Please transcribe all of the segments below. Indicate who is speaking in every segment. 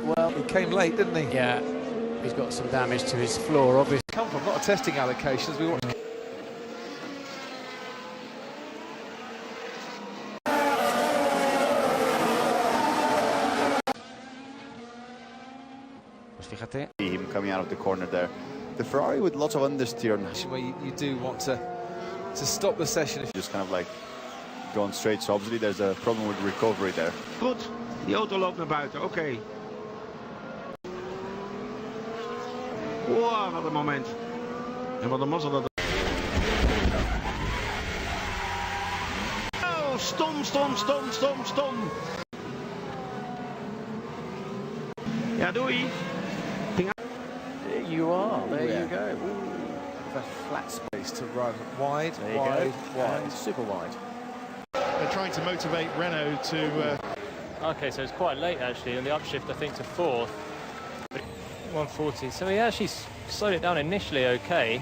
Speaker 1: Well, he came late, didn't he?
Speaker 2: Yeah, he's got some damage to his floor, obviously.
Speaker 1: Come from not a testing allocations. We want.
Speaker 3: Fíjate. Him coming out of the corner there. The Ferrari with lots of understeer.
Speaker 1: Where you do want to stop the session.
Speaker 3: Just kind of like going straight. So obviously there's a problem with recovery there.
Speaker 4: Goed, die auto loopt naar buiten. Oké. Wow, wat een moment. En wat een mazzel dat. Oh, stom. Ja, doei.
Speaker 2: There you are, there you go.
Speaker 1: A flat space to run wide, wide,
Speaker 2: super wide.
Speaker 5: They're trying to motivate Renault to...
Speaker 6: Okay, so it's quite late actually, and the upshift I think to 4th. 140, so he actually slowed it down initially okay.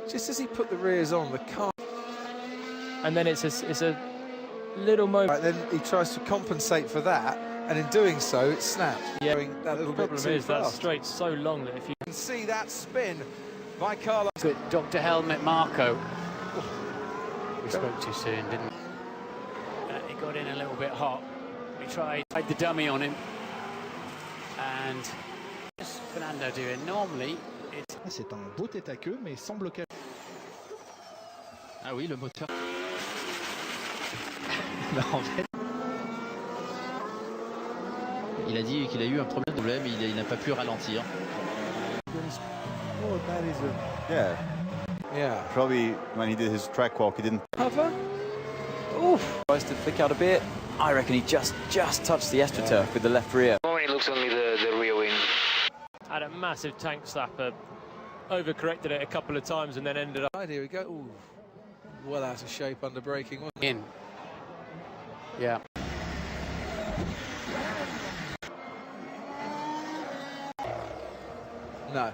Speaker 1: Just as he put the rears on, the car...
Speaker 6: And then it's a little moment...
Speaker 1: Right, then he tries to compensate for that, and in doing so, it snaps.
Speaker 6: Yeah,
Speaker 1: that little
Speaker 6: the problem is that straight's so long that if you
Speaker 1: can see that spin by Carlos...
Speaker 2: Good, Dr. Helmet Marco. We spoke too soon, didn't we? He got in a little bit hot. We tried the dummy on him. And what's Fernando doing? Normally, it's...
Speaker 5: C'est un beau tête à queue, mais sans blocage.
Speaker 7: Ah oui, le moteur. En fait, il a dit qu'il a eu un problème, il n'a pas pu ralentir.
Speaker 3: Oh, that is a... Yeah. Probably when he did his track walk, he didn't
Speaker 8: cover. Oof. Tries to flick out a bit. I reckon he just touched the AstroTurf with the left rear.
Speaker 6: it looks only the rear wing. Had a massive tank slapper, overcorrected it a couple of times and then ended up...
Speaker 1: Here we go. Ooh. Well out of shape under braking.
Speaker 2: In. Yeah.
Speaker 1: No,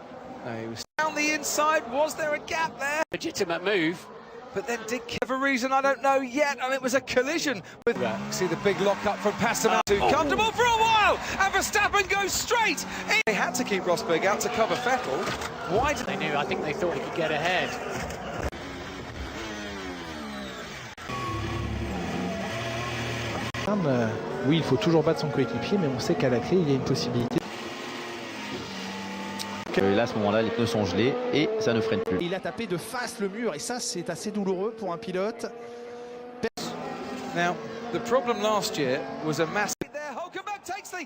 Speaker 1: he was down the inside. Was there a gap there?
Speaker 2: Legitimate move.
Speaker 1: But then did for a reason I don't know yet, and it was a collision with... See the big lock-up from Pastor too comfortable for a while, and Verstappen goes straight in. They had to keep Rosberg out to cover Vettel. Why did
Speaker 2: they knew? I think they thought he could get ahead.
Speaker 5: Oui, il faut toujours battre son coéquipier, mais on sait qu'à la clé, il y a une possibilité.
Speaker 7: Et là, à ce moment-là, les pneus sont gelés et ça ne freine plus.
Speaker 5: Il a tapé de face le mur, et ça, c'est assez douloureux pour un pilote.
Speaker 1: Now, the problem last year was a massive... There, Hulkenberg takes the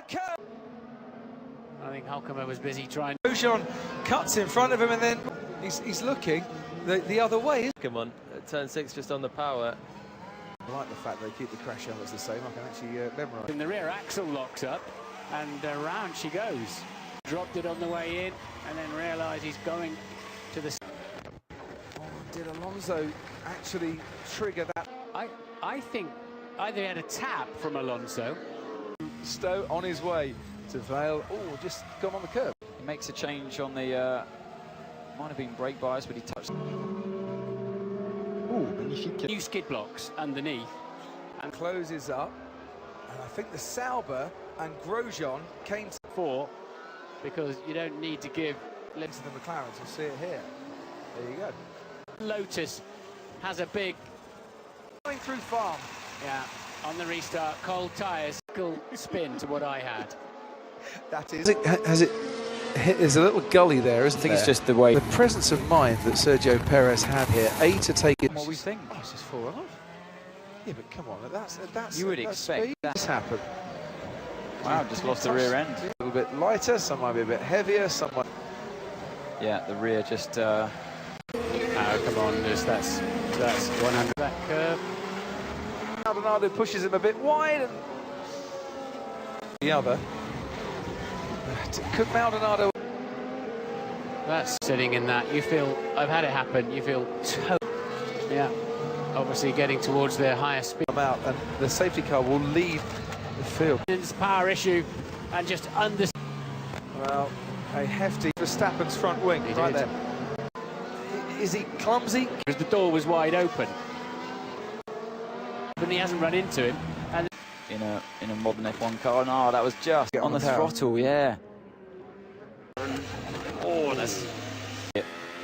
Speaker 1: curve.
Speaker 2: I think Hulkenberg was busy trying...
Speaker 1: Grosjean cuts in front of him, and then he's looking the other way.
Speaker 6: Come on, turn 6 just on the power.
Speaker 1: I like the fact they keep the crash helmets the same. I can actually memorise.
Speaker 2: And the rear axle locks up, and round she goes. Dropped it on the way in, and then realised he's going to the...
Speaker 1: Oh, did Alonso actually trigger that?
Speaker 2: I think either he had a tap from Alonso.
Speaker 1: Stowe on his way to Vale. Oh, just gone on the curb.
Speaker 8: He makes a change on the... might have been brake bias, but he touched...
Speaker 5: Oh, magnifique.
Speaker 2: New skid blocks underneath.
Speaker 1: And closes up. And I think the Sauber and Grosjean came to...
Speaker 2: 4, because you don't need to give...
Speaker 1: Into the McLarens, we'll see it here. There you go.
Speaker 2: Lotus has a big...
Speaker 1: Going through farm.
Speaker 2: Yeah, on the restart, cold tyres, cool spin to what I had.
Speaker 1: That is... Has it hit? There's a little gully there, isn't there?
Speaker 8: I think it's just the way...
Speaker 1: The presence of mind that Sergio Perez had here, to take it...
Speaker 8: What we think.
Speaker 1: Oh, it's just fallen off. Yeah, but come on, that's
Speaker 8: you would expect
Speaker 1: that to happen.
Speaker 8: Wow, just lost the rear end.
Speaker 1: A little bit lighter, some might be a bit heavier, some might...
Speaker 8: Yeah, the rear just...
Speaker 2: Oh, come on, that's 100 that curve.
Speaker 1: Maldonado pushes him a bit wide, and the other. Could Maldonado...
Speaker 2: That's sitting in that. You feel... I've had it happen. You feel... Yeah. Obviously getting towards their higher speed.
Speaker 1: Come out, and the safety car will leave the field.
Speaker 2: It's a power issue, and just under...
Speaker 1: Well, a hefty Verstappen's front wing right there. Is he clumsy?
Speaker 2: Because the door was wide open. But he hasn't run into him. And
Speaker 8: in a modern F1 car. No, that was just on the throttle, yeah.
Speaker 6: Oh, that's...
Speaker 8: The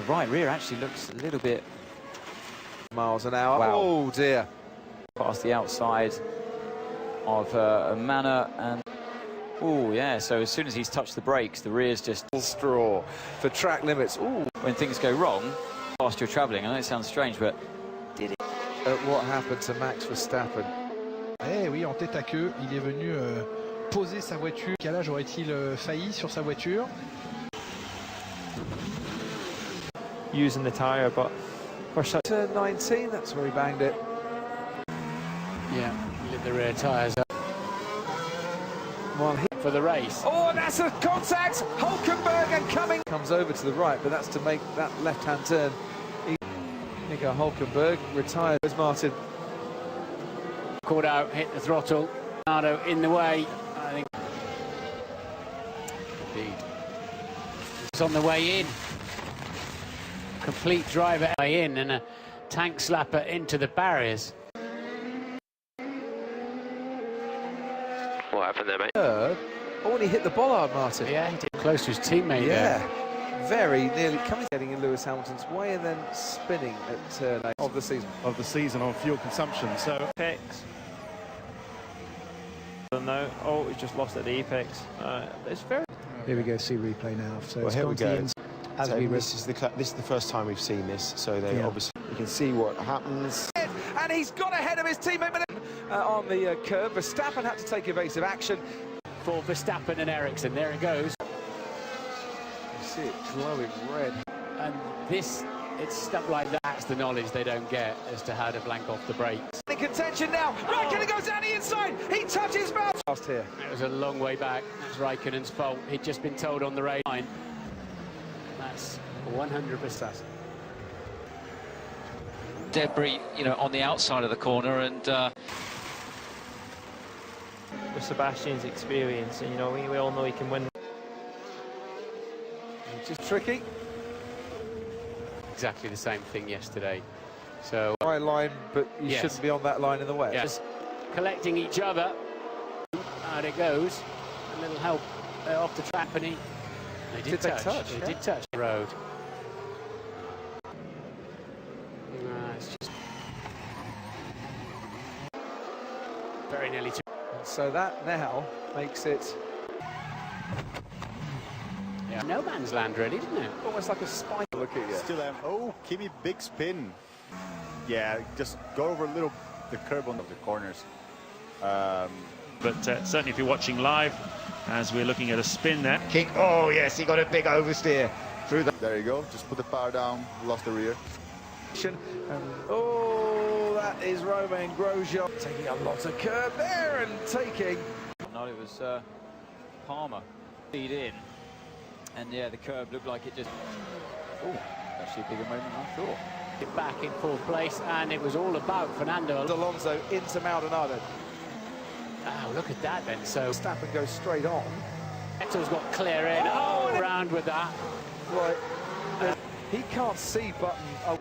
Speaker 8: right rear actually looks a little bit
Speaker 1: miles an hour.
Speaker 8: Wow.
Speaker 1: Oh dear.
Speaker 8: past the outside of Manor, and oh yeah, so as soon as he's touched the brakes, the rear's just
Speaker 1: straw for track limits. Ooh.
Speaker 8: When things go wrong whilst you're travelling, I know it sounds strange, but did it?
Speaker 1: What happened to Max Verstappen?
Speaker 5: Eh oui, en tête à queue, il est venu poser sa voiture. Quel âge aurait-il failli sur sa voiture?
Speaker 6: Using the tyre, but for such...
Speaker 1: Turn 19, that's where he banged it.
Speaker 2: Yeah, lit the rear tyres up.
Speaker 1: Well,
Speaker 2: For the race.
Speaker 1: oh, and that's a contact! Hulkenberg and coming. Comes over to the right, but that's to make that left-hand turn. Nico Hulkenberg retired as Martin.
Speaker 2: Caught out, hit the throttle. Nardo in the way, I think. Indeed. It's on the way in. Complete driver way in and a tank slapper into the barriers.
Speaker 6: What happened there, mate?
Speaker 1: Oh, and he hit the bollard, Martin.
Speaker 2: Yeah, he did close to his teammate
Speaker 1: Yeah,
Speaker 2: there.
Speaker 1: very nearly coming, getting in Lewis Hamilton's way and then spinning at turn 8 of the season.
Speaker 9: On fuel consumption. So
Speaker 6: Apex. No, oh, he's just lost at the apex. It's very...
Speaker 5: Here we go, see replay now. So
Speaker 9: well,
Speaker 5: it's
Speaker 9: here we go.
Speaker 5: As
Speaker 9: So
Speaker 5: we
Speaker 9: this is the first time we've seen this. So they obviously you can see what happens.
Speaker 1: And he's got ahead of his teammate on the curve. Verstappen had to take evasive action.
Speaker 2: For Verstappen and Ericsson, there it goes.
Speaker 1: You see it glowing red.
Speaker 2: And this, it's stuff like that's the knowledge they don't get as to how to blank off the brakes.
Speaker 1: In contention now. Raikkonen goes down the inside. He touches mouth. Last here.
Speaker 2: It was a long way back. That's Raikkonen's fault. He'd just been told on the rail line. That's 100%.
Speaker 10: Debris, you know, on the outside of the corner, and
Speaker 6: With Sebastian's experience, and you know, we all know he can win.
Speaker 1: Which is tricky.
Speaker 2: Exactly the same thing yesterday. So
Speaker 1: Right line, but you
Speaker 2: Yes.
Speaker 1: shouldn't be on that line in the wet.
Speaker 2: yes, collecting each other. Out it goes. A little help off the trap, and they did touch. They
Speaker 1: yeah.
Speaker 2: did touch the road. It's just very nearly to.
Speaker 1: So that now makes it
Speaker 2: No man's land, really, isn't it?
Speaker 1: almost like a spike. Look at you.
Speaker 3: Still oh, Kimi, big spin. Yeah, just go over a little the curb on the corners.
Speaker 4: But certainly if you're watching live, as we're looking at a spin there.
Speaker 9: King, oh yes, he got a big oversteer through the.
Speaker 3: There you go. Just put the power down. Lost the rear.
Speaker 1: And, oh, that is Romain Grosjean taking a lot of curb there and taking.
Speaker 8: no, it was Palmer lead in, and yeah, the curb looked like it just. Oh, actually a bigger moment than I thought.
Speaker 2: Get back in fourth place, and it was all about Fernando
Speaker 1: Alonso into Maldonado.
Speaker 2: Oh, look at that then. So
Speaker 1: Verstappen goes straight on.
Speaker 2: Vettel's got clear in. Oh, around with that.
Speaker 1: Right. He can't see Button. Oh.